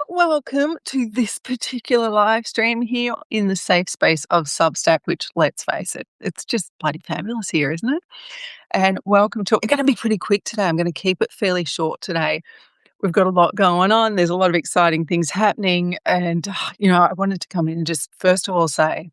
Welcome to this particular live stream here in the safe space of Substack, which, let's face it, it's just bloody fabulous here, isn't it? And welcome to, I'm going to be pretty quick today. I'm going to keep it fairly short today. We've got a lot going on. There's a lot of exciting things happening. And, I wanted to come in and just first of all say,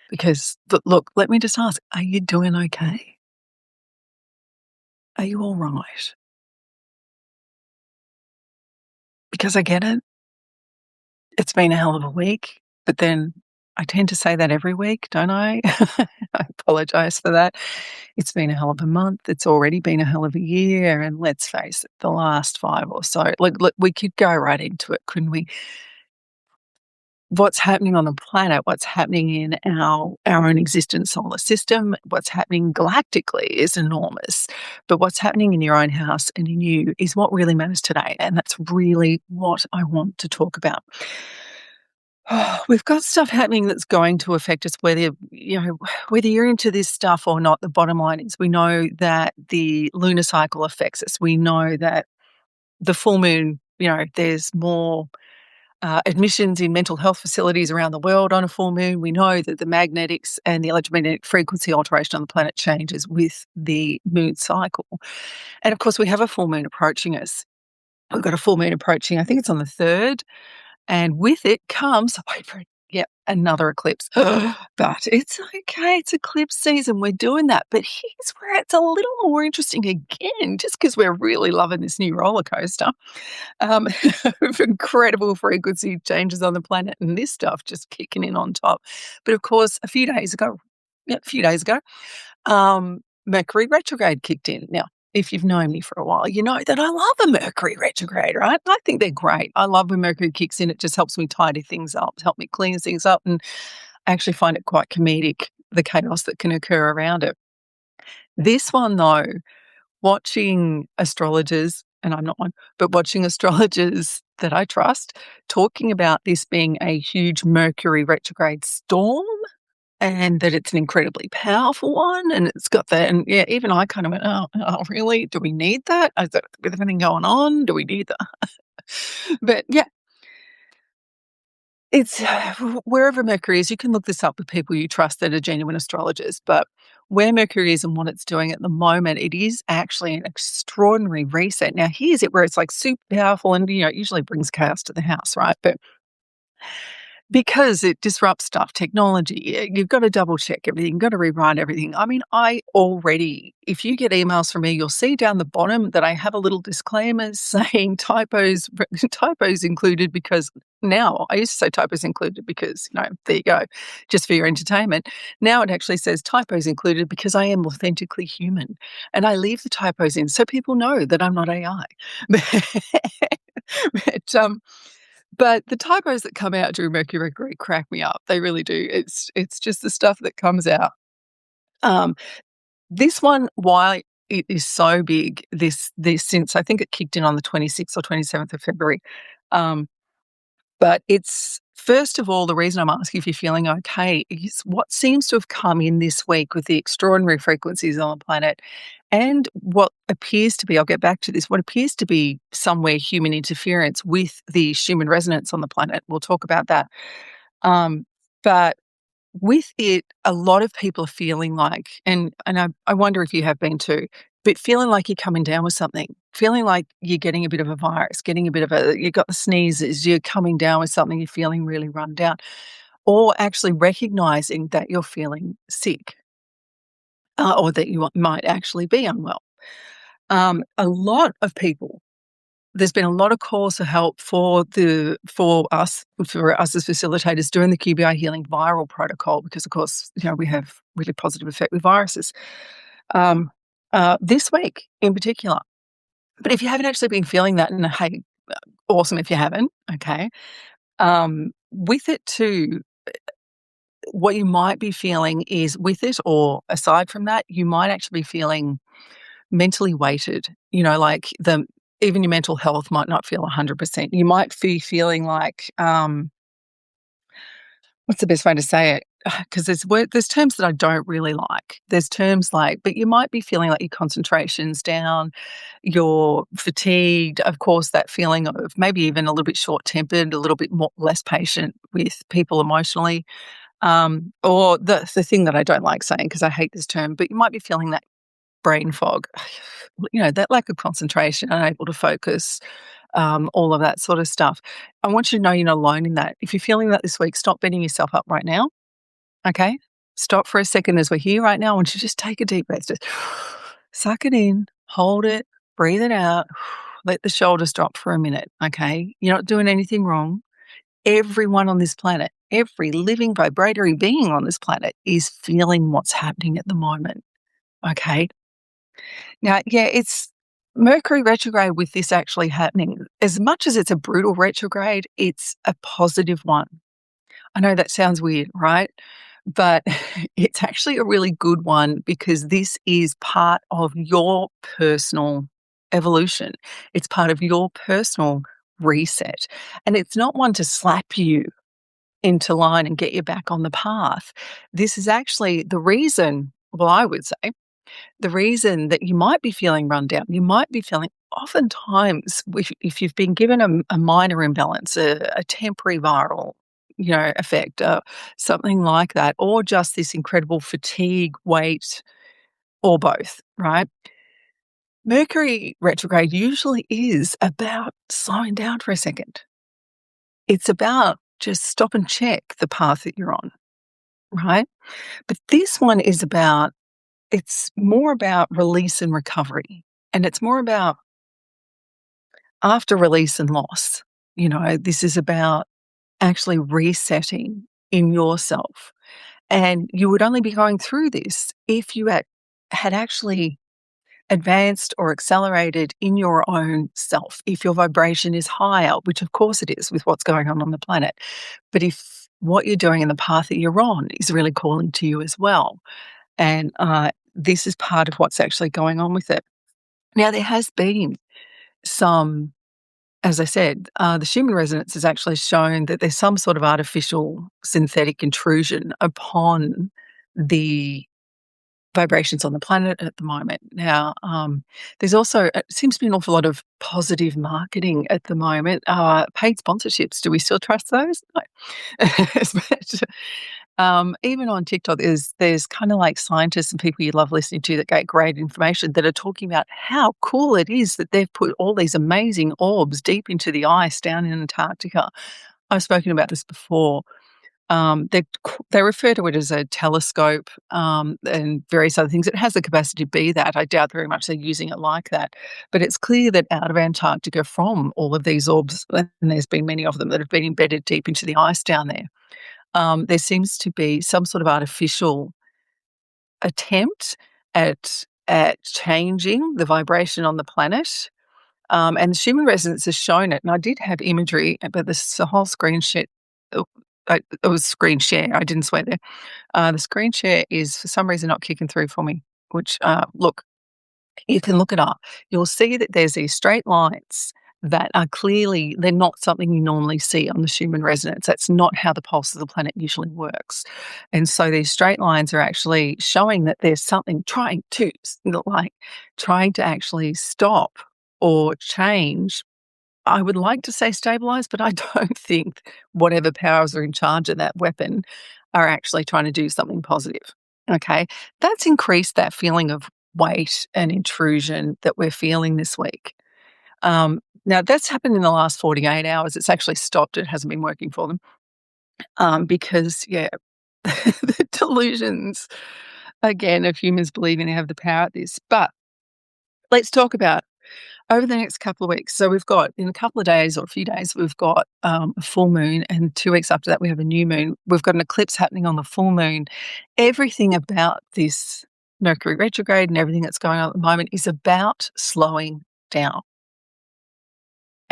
because look, let me just ask, are you doing okay? Are you all right? Because I get it. It's been a hell of a week, but then I tend to say that every week, don't I? I apologize for that. It's been a hell of a month. It's already been a hell of a year. And let's face it, the last 5 or so, look, we could go right into it, couldn't we? What's happening on the planet, what's happening in our own existent solar system, what's happening galactically is enormous. But what's happening in your own house and in you is what really matters today. And that's really what I want to talk about. We've got stuff happening that's going to affect us whether you're into this stuff or not. The bottom line is we know that the lunar cycle affects us. We know that the full moon, there's more admissions in mental health facilities around the world on a full moon. We know that the magnetics and the electromagnetic frequency alteration on the planet changes with the moon cycle. And of course, we have a full moon approaching us. We've got a full moon approaching, I think it's on the 3rd. And with it comes, another eclipse. But it's okay. It's eclipse season. We're doing that. But here's where it's a little more interesting again, just because we're really loving this new roller coaster. With incredible frequency changes on the planet and this stuff just kicking in on top. But of course, a few days ago, Mercury retrograde kicked in. Now, if you've known me for a while, you know that I love a Mercury retrograde, right? I think they're great. I love when Mercury kicks in. It just helps me tidy things up, help me clean things up, and I actually find it quite comedic, the chaos that can occur around it. This one, though, watching astrologers, and I'm not one, but watching astrologers that I trust talking about this being a huge Mercury retrograde storm, and that it's an incredibly powerful one, and it's got that. And yeah, even I kind of went, oh, really? Do we need that? Is that with everything going on? Do we need that? But yeah, it's wherever Mercury is. You can look this up with people you trust that are genuine astrologers. But where Mercury is and what it's doing at the moment, it is actually an extraordinary reset. Now, here's it where it's like super powerful, and it usually brings chaos to the house, right? But because it disrupts stuff, technology, you've got to double check everything, you've got to rewrite everything. I mean, if you get emails from me, you'll see down the bottom that I have a little disclaimer saying typos included, because now, I used to say typos included because, there you go, just for your entertainment. Now it actually says typos included because I am authentically human, and I leave the typos in so people know that I'm not AI. But the typos that come out during Mercury retrograde crack me up. They really do. It's just the stuff that comes out. This one, why it is so big, this since I think it kicked in on the 26th or 27th of February. But it's, first of all, the reason I'm asking if you're feeling okay is what seems to have come in this week with the extraordinary frequencies on the planet and what appears to be, I'll get back to this, what appears to be somewhere human interference with the Schumann resonance on the planet. We'll talk about that. But with it, a lot of people are feeling like, and I wonder if you have been too, but feeling like you're coming down with something, feeling like you're getting a bit of a virus, you've got the sneezes, you're coming down with something, you're feeling really run down, or actually recognizing that you're feeling sick, or that you might actually be unwell. A lot of people, there's been a lot of calls for help for us as facilitators doing the QBI healing viral protocol, because of course, we have really positive effect with viruses. This week in particular. But if you haven't actually been feeling that, and hey, awesome if you haven't, okay. With it too, what you might be feeling is with it, or aside from that, you might actually be feeling mentally weighted, even your mental health might not feel 100%. You might be feeling like, what's the best way to say it? because there's terms that I don't really like. There's terms like, but you might be feeling like your concentration's down, you're fatigued, of course, that feeling of maybe even a little bit short-tempered, a little bit more less patient with people emotionally, or the thing that I don't like saying because I hate this term, but you might be feeling that brain fog, that lack of concentration, unable to focus, all of that sort of stuff. I want you to know you're not alone in that. If you're feeling that this week, stop beating yourself up right now. Okay? Stop for a second as we're here right now. I want you to just take a deep breath. Just suck it in, hold it, breathe it out, let the shoulders drop for a minute. Okay? You're not doing anything wrong. Everyone on this planet, every living vibratory being on this planet is feeling what's happening at the moment. Okay? Now, yeah, it's Mercury retrograde with this actually happening. As much as it's a brutal retrograde, it's a positive one. I know that sounds weird, right? But it's actually a really good one because this is part of your personal evolution. It's part of your personal reset. And it's not one to slap you into line and get you back on the path. This is actually the reason, well, I would say, the reason that you might be feeling run down, you might be feeling oftentimes if you've been given a minor imbalance, a temporary viral, effect, something like that, or just this incredible fatigue, weight, or both, right? Mercury retrograde usually is about slowing down for a second. It's about just stop and check the path that you're on, right? But this one is about it's more about release and recovery, and it's more about after release and loss. This is about actually resetting in yourself, and you would only be going through this if you had actually advanced or accelerated in your own self, if your vibration is higher, which of course it is with what's going on the planet. But if what you're doing and the path that you're on is really calling to you as well. And this is part of what's actually going on with it. Now, there has been some, as I said, the Schumann resonance has actually shown that there's some sort of artificial synthetic intrusion upon the vibrations on the planet at the moment. Now, there's also it seems to be an awful lot of positive marketing at the moment. Paid sponsorships, do we still trust those? No. But, even on TikTok, there's kind of like scientists and people you love listening to that get great information that are talking about how cool it is that they've put all these amazing orbs deep into the ice down in Antarctica. I've spoken about this before. They refer to it as a telescope, and various other things. It has the capacity to be that. I doubt very much they're using it like that. But it's clear that out of Antarctica from all of these orbs, and there's been many of them that have been embedded deep into the ice down there seems to be some sort of artificial attempt at changing the vibration on the planet. And the Schumann resonance has shown it. And I did have imagery, but the whole screen share. It was screen share. I didn't swear there. The screen share is for some reason not kicking through for me. Which look, you can look it up. You'll see that there's these straight lines that are clearly they're not something you normally see on the Schumann resonance. That's not how the pulse of the planet usually works. And so these straight lines are actually showing that there's something trying to actually stop or change. I would like to say stabilize, but I don't think whatever powers are in charge of that weapon are actually trying to do something positive. Okay. That's increased that feeling of weight and intrusion that we're feeling this week. Now, that's happened in the last 48 hours. It's actually stopped. It hasn't been working for them because, yeah, the delusions, again, of humans believing they have the power at this. But let's talk about over the next couple of weeks. So we've got, in a couple of days or a few days, we've got a full moon, and 2 weeks after that, we have a new moon. We've got an eclipse happening on the full moon. Everything about this Mercury retrograde and everything that's going on at the moment is about slowing down.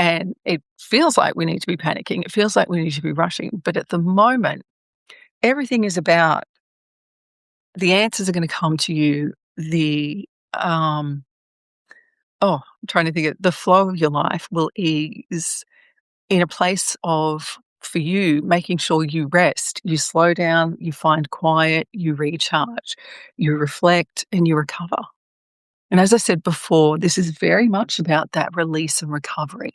And it feels like we need to be panicking. It feels like we need to be rushing. But at the moment, everything is about the answers are going to come to you. I'm trying to think of the flow of your life will ease in a place of for you, making sure you rest, you slow down, you find quiet, you recharge, you reflect, and you recover. And as I said before, this is very much about that release and recovery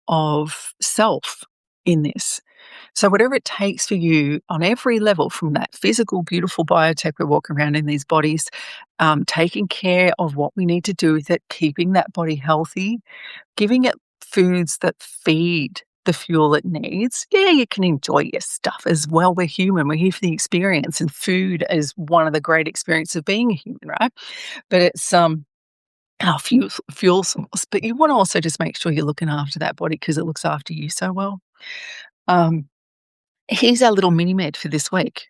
of self in this. So, whatever it takes for you on every level, from that physical, beautiful biotech we walk around in these bodies, taking care of what we need to do with it, keeping that body healthy, giving it foods that feed the fuel it needs. Yeah, you can enjoy your stuff as well. We're human, we're here for the experience, and food is one of the great experiences of being a human, right? But it's our fuel source. But you want to also just make sure you're looking after that body because it looks after you so well. Um, Here's our little mini med for this week.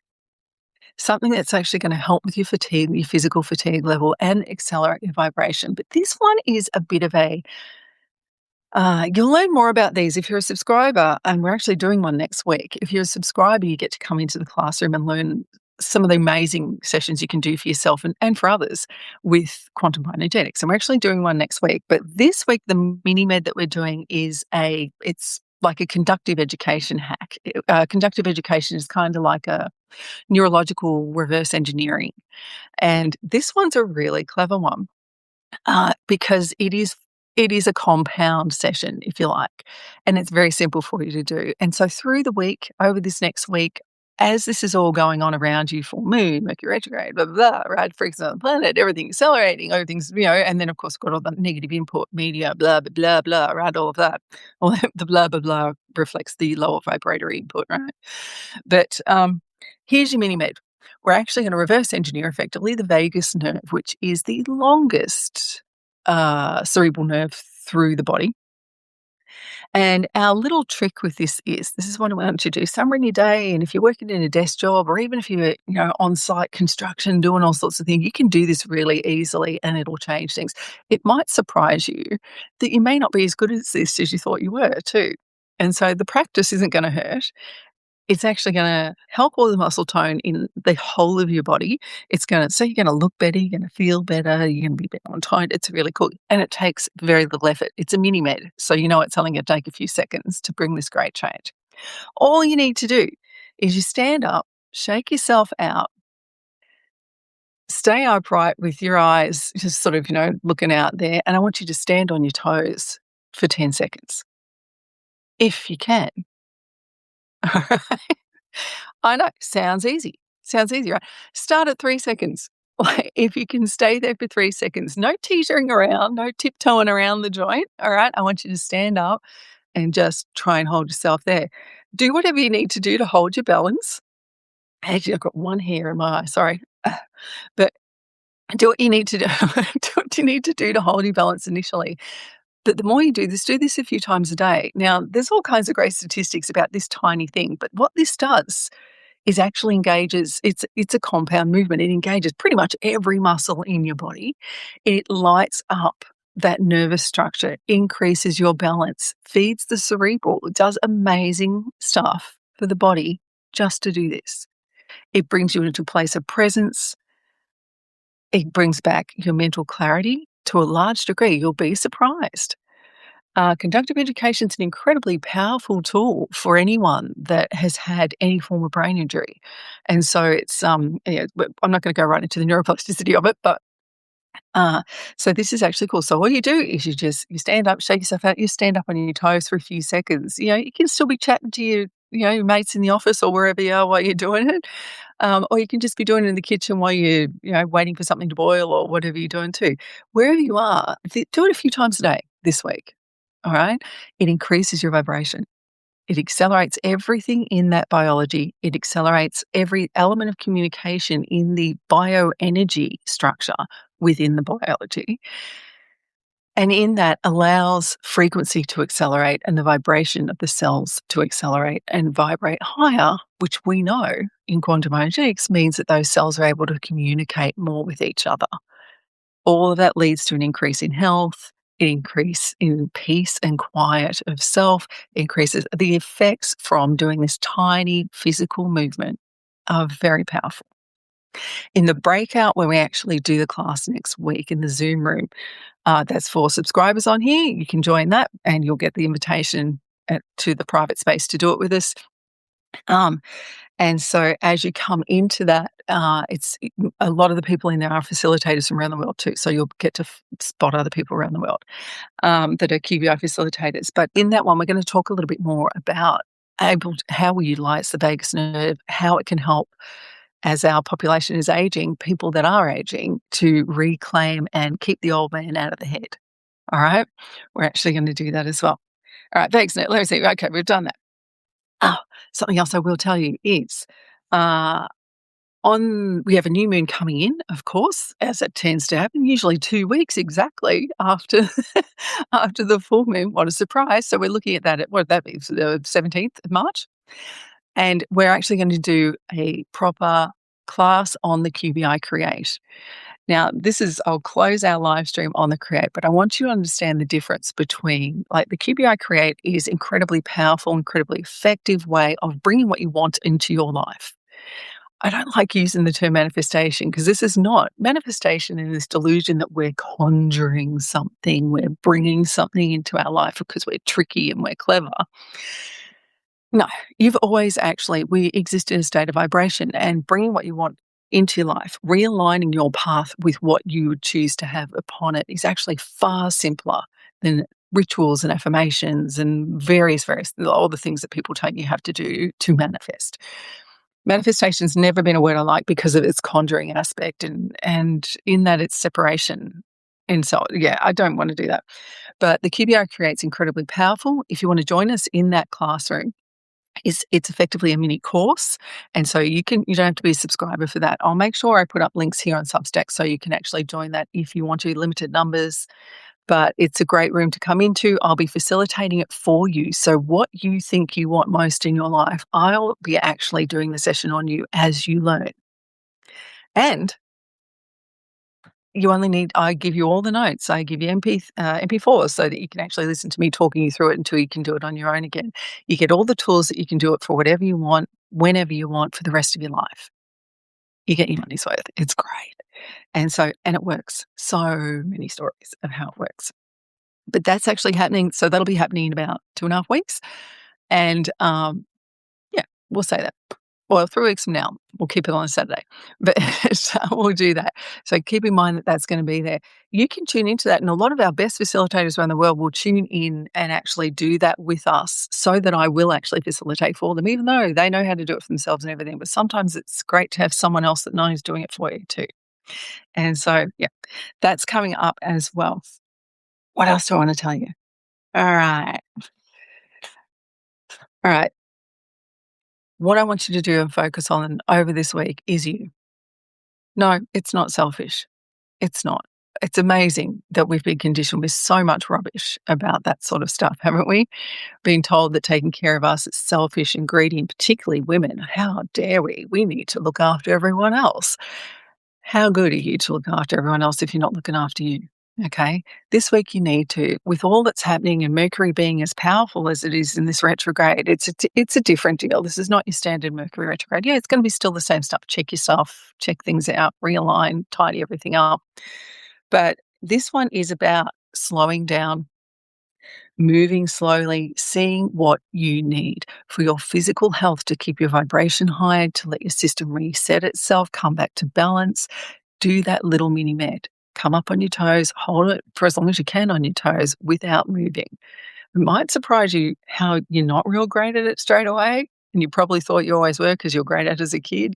Something that's actually going to help with your fatigue, your physical fatigue level, and accelerate your vibration. But this one is a bit of a you'll learn more about these if you're a subscriber, and we're actually doing one next week. If you're a subscriber, you get to come into the classroom and learn some of the amazing sessions you can do for yourself and for others with quantum bioenergetics. And we're actually doing one next week. But this week, the mini med that we're doing it's like a conductive education hack. Conductive education is kind of like a neurological reverse engineering. And this one's a really clever one because it is a compound session, if you like, and it's very simple for you to do. And so through the week, over this next week, as this is all going on around you, full moon, Mercury retrograde, blah, blah, blah, right, freaks on the planet, everything accelerating, everything's, and then of course got all the negative input, media, blah, blah, blah, blah, right, all of that. All the blah, blah, blah reflects the lower vibratory input, right? But here's your mini med. We're actually going to reverse engineer effectively the vagus nerve, which is the longest cerebral nerve through the body. And our little trick with this is what I want you to do somewhere in your day. And if you're working in a desk job, or even if you're, on site construction, doing all sorts of things, you can do this really easily and it'll change things. It might surprise you that you may not be as good at this as you thought you were, too. And so the practice isn't going to hurt. It's actually gonna help all the muscle tone in the whole of your body. So you're gonna look better, you're gonna feel better, you're gonna be better on toned. It's really cool, and it takes very little effort. It's a mini med, so it's only gonna take a few seconds to bring this great change. All you need to do is you stand up, shake yourself out, stay upright with your eyes just sort of, looking out there, and I want you to stand on your toes for 10 seconds, if you can. I know, sounds easy. Sounds easy, right? Start at 3 seconds. Like, if you can stay there for 3 seconds, no teetering around, no tiptoeing around the joint, all right? I want you to stand up and just try and hold yourself there. Do whatever you need to do to hold your balance. Actually, I've got one hair in my eye, sorry. But do what you need to do. Do what you need to do to hold your balance initially. But the more you do this a few times a day. Now, there's all kinds of great statistics about this tiny thing, but what this does is actually engages, it's a compound movement. It engages pretty much every muscle in your body. It lights up that nervous structure, increases your balance, feeds the cerebral. It does amazing stuff for the body just to do this. It brings you into a place of presence. It brings back your mental clarity to a large degree. You'll be surprised. Conductive education is an incredibly powerful tool for anyone that has had any form of brain injury. And so it's, I'm not going to go right into the neuroplasticity of it, but so this is actually cool. So what you do is you stand up, shake yourself out, you stand up on your toes for a few seconds. You can still be chatting to your mates in the office or wherever you are while you're doing it. Or you can just be doing it in the kitchen while you're, waiting for something to boil or whatever you're doing too. Wherever you are, do it a few times a day this week. All right. It increases your vibration. It accelerates everything in that biology. It accelerates every element of communication in the bioenergy structure within the biology. And in that allows frequency to accelerate and the vibration of the cells to accelerate and vibrate higher, which we know in quantum energetics means that those cells are able to communicate more with each other. All of that leads to an increase in health, an increase in peace and quiet of self, increases the effects from doing this tiny physical movement are very powerful. In the breakout, when we actually do the class next week in the Zoom room, that's for subscribers on here. You can join that and you'll get the invitation to the private space to do it with us. Um, and so as you come into that, a lot of the people in there are facilitators from around the world too. So you'll get to spot other people around the world that are QBI facilitators. But in that one, we're going to talk a little bit more about how we utilize the vagus nerve, how it can help as our population is aging, people that are aging, to reclaim and keep the old man out of the head. All right. We're actually going to do that as well. All right. Vagus nerve. Let's see. Okay. We've done that. Oh, something else I will tell you is, uh, we have a new moon coming in, of course, as it tends to happen, usually 2 weeks exactly after after the full moon. What a surprise. So we're looking at that at, what would that be, the 17th of March? And we're actually going to do a proper class on the QBI Create. Now, I'll close our live stream on the Create, but I want you to understand the difference between, like, the QBI Create is incredibly powerful, incredibly effective way of bringing what you want into your life. I don't like using the term manifestation because this is not manifestation in this delusion that we're conjuring something, we're bringing something into our life because we're tricky and we're clever. No, we exist in a state of vibration, and bringing what you want into your life, realigning your path with what you would choose to have upon it is actually far simpler than rituals and affirmations and various, all the things that people tell you have to do to manifest. Manifestation's never been a word I like because of its conjuring aspect and in that it's separation. And so, yeah, I don't want to do that. But the QBR Create's incredibly powerful. If you want to join us in that classroom, it's effectively a mini course, and so you don't have to be a subscriber for that. I'll make sure I put up links here on Substack so you can actually join that if you want to. Limited numbers, but it's a great room to come into. I'll be facilitating it for you. So what you think you want most in your life, I'll be actually doing the session on you as you learn. And I give you all the notes. I give you MP4s so that you can actually listen to me talking you through it until you can do it on your own again. You get all the tools that you can do it for whatever you want, whenever you want, for the rest of your life. You get your money's worth. It's great. And it works. So many stories of how it works. But that's actually happening. So that'll be happening in about 2.5 weeks. And yeah, we'll say that. Well, 3 weeks from now, we'll keep it on a Saturday, but we'll do that. So keep in mind that that's going to be there. You can tune into that, and a lot of our best facilitators around the world will tune in and actually do that with us so that I will actually facilitate for them, even though they know how to do it for themselves and everything. But sometimes it's great to have someone else that knows doing it for you too. And so, yeah, that's coming up as well. What else do I want to tell you? All right. All right. What I want you to do and focus on over this week is you. No, it's not selfish. It's not. It's amazing that we've been conditioned with so much rubbish about that sort of stuff, haven't we? Being told that taking care of us is selfish and greedy, and particularly women. How dare we? We need to look after everyone else. How good are you to look after everyone else if you're not looking after you? Okay. This week you need to, with all that's happening and Mercury being as powerful as it is in this retrograde, it's a different deal. This is not your standard Mercury retrograde. Yeah, it's going to be still the same stuff. Check yourself, check things out, realign, tidy everything up. But this one is about slowing down, moving slowly, seeing what you need for your physical health to keep your vibration high, to let your system reset itself, come back to balance. Do that little mini med. Come up on your toes, hold it for as long as you can on your toes without moving. It might surprise you how you're not real great at it straight away. And you probably thought you always were because you're great at it as a kid,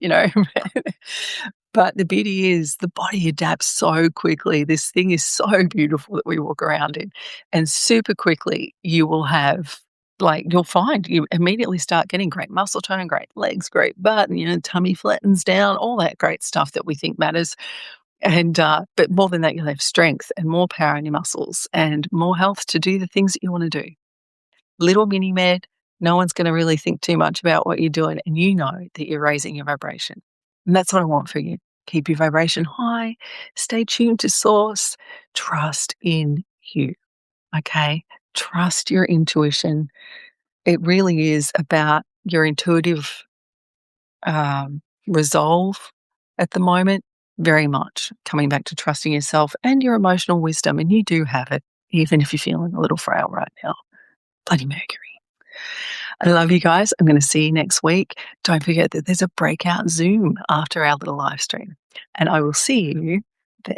But the beauty is the body adapts so quickly. This thing is so beautiful that we walk around in. And super quickly, you'll find you immediately start getting great muscle tone, great legs, great butt, and, tummy flattens down, all that great stuff that we think matters. And, but more than that, you'll have strength and more power in your muscles and more health to do the things that you want to do. Little mini med, no one's going to really think too much about what you're doing, and you know that you're raising your vibration. And that's what I want for you. Keep your vibration high, stay tuned to source, trust in you. Okay? Trust your intuition. It really is about your intuitive resolve at the moment, very much coming back to trusting yourself and your emotional wisdom. And you do have it, even if you're feeling a little frail right now. Bloody Mercury. I love you guys. I'm going to see you next week. Don't forget that there's a breakout Zoom after our little live stream, and I will see you there.